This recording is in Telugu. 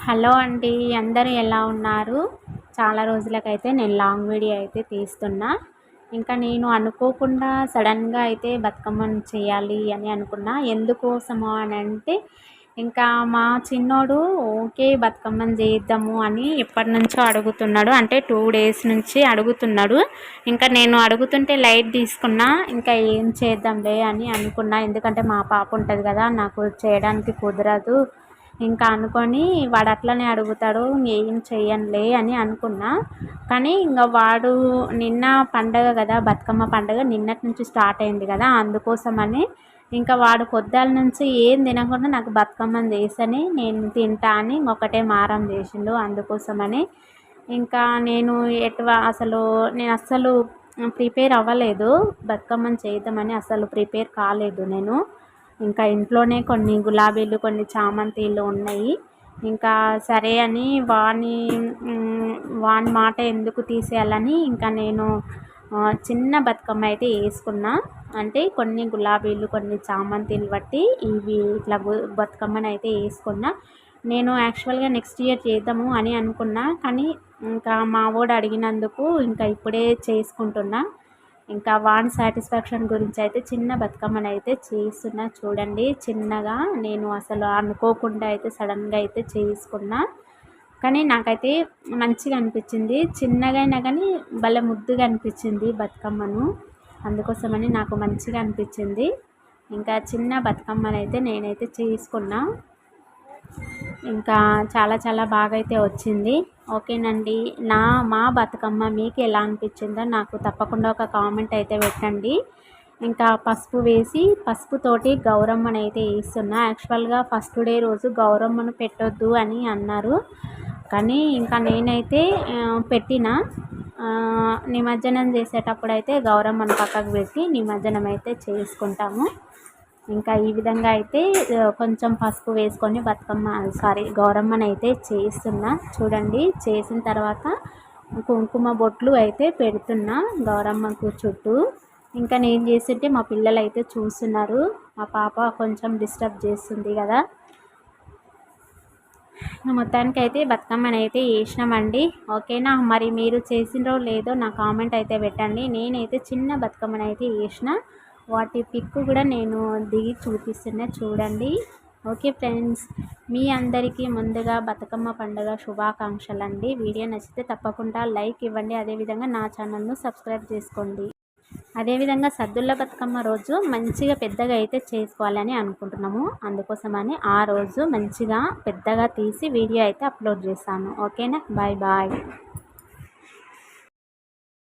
హలో అండి, అందరూ ఎలా ఉన్నారు? చాలా రోజులకైతే నేను లాంగ్ వీడియో అయితే తీస్తున్నా. ఇంకా నేను అనుకోకుండా సడన్‌గా అయితే బతుకమ్మను చేయాలి అని అనుకున్నా. ఎందుకోసము అనంటే, ఇంకా మా చిన్నోడు ఓకే బతుకమ్మను చేద్దాము అని ఎప్పటినుంచో అడుగుతున్నాడు. అంటే 2 డేస్ నుంచి అడుగుతున్నాడు. ఇంకా నేను అడుగుతుంటే లైట్ తీసుకున్నా. ఇంకా ఏం చేద్దాంలే అని అనుకున్నా. ఎందుకంటే మా పాప ఉంటుంది కదా, నాకు చేయడానికి కుదరదు. ఇంకా అనుకొని వాడు అట్లనే అడుగుతాడు, ఏం చెయ్యనులే అని అనుకున్నా. కానీ ఇంక వాడు నిన్న పండగ కదా, బతుకమ్మ పండగ నిన్నటి నుంచి స్టార్ట్ అయింది కదా, అందుకోసమని ఇంకా వాడు పొద్దుల నుంచి ఏం తినకుండా నాకు బతుకమ్మని చేసని నేను తింటా అని ఒకటే మారం చేసిండు. అందుకోసమని ఇంకా నేను నేను అస్సలు ప్రిపేర్ అవ్వలేదు. బతుకమ్మని చేద్దామని అసలు ప్రిపేర్ కాలేదు నేను. ఇంకా ఇంట్లోనే కొన్ని గులాబీలు, కొన్ని చామంతిలు ఉన్నాయి. ఇంకా సరే అని వాని మాట ఎందుకు తీసేయాలని ఇంకా నేను చిన్న బతుకమ్మ అయితే వేసుకున్నా. అంటే కొన్ని గులాబీలు, కొన్ని చామంతిలు బట్టి ఇట్లా బతుకమ్మని అయితే వేసుకున్నా. నేను యాక్చువల్గా నెక్స్ట్ ఇయర్ చేద్దాము అని అనుకున్నా. కానీ ఇంకా మా వాడు అడిగినందుకు ఇంకా ఇప్పుడే చేసుకుంటున్నా. ఇంకా వాన్ సాటిస్ఫాక్షన్ గురించి అయితే చిన్న బతుకమ్మని అయితే చేస్తున్నా. చూడండి, చిన్నగా నేను అసలు అనుకోకుండా అయితే సడన్గా అయితే చేసుకున్నా. కానీ నాకైతే మంచిగా అనిపించింది. చిన్నగా అయినా కానీ భలే ముద్దుగా అనిపించింది బతుకమ్మను. అందుకోసమని నాకు మంచిగా అనిపించింది. ఇంకా చిన్న బతుకమ్మని అయితే నేనైతే చేసుకున్నా. ఇంకా చాలా చాలా బాగా అయితే వచ్చింది. ఓకేనండి, మా బతుకమ్మ మీకు ఎలా అనిపించిందో నాకు తప్పకుండా ఒక కామెంట్ అయితే పెట్టండి. ఇంకా పసుపు వేసి పసుపుతోటి గౌరమ్మను అయితే వేస్తున్నా. యాక్చువల్గా ఫస్ట్ డే రోజు గౌరమ్మను పెట్టొద్దు అని అన్నారు. కానీ ఇంకా నేనైతే పెట్టిన నిమజ్జనం చేసేటప్పుడు అయితే గౌరమ్మను పక్కకు పెట్టి నిమజ్జనం అయితే చేసుకుంటాము. ఇంకా ఈ విధంగా అయితే కొంచెం పసుపు వేసుకొని గౌరమ్మని అయితే చేస్తున్నా. చూడండి, చేసిన తర్వాత కుంకుమ బొట్లు అయితే పెడుతున్నా గౌరమ్మకు చుట్టూ. ఇంకా నేను చేస్తుంటే మా పిల్లలు అయితే చూస్తున్నారు. మా పాప కొంచెం డిస్టర్బ్ చేస్తుంది కదా. మొత్తానికి అయితే బతుకమ్మని అయితే వేసినామండి. ఓకేనా, మరి మీరు చేసినరో లేదో నా కామెంట్ అయితే పెట్టండి. నేనైతే చిన్న బతుకమ్మని అయితే వేసిన. వాటి పిక్ కూడా నేను దిగి చూపిస్తున్నా, చూడండి. ఓకే ఫ్రెండ్స్, మీ అందరికీ ముందుగా బతుకమ్మ పండుగ శుభాకాంక్షలు అండి. వీడియో నచ్చితే తప్పకుండా లైక్ ఇవ్వండి. అదేవిధంగా నా ఛానల్ను సబ్స్క్రైబ్ చేసుకోండి. అదేవిధంగా సద్దుల బతుకమ్మ రోజు మంచిగా పెద్దగా అయితే చేసుకోవాలని అనుకుంటున్నాము. అందుకోసమని ఆ రోజు మంచిగా పెద్దగా తీసి వీడియో అయితే అప్లోడ్ చేస్తాను. ఓకేనా, బాయ్ బాయ్.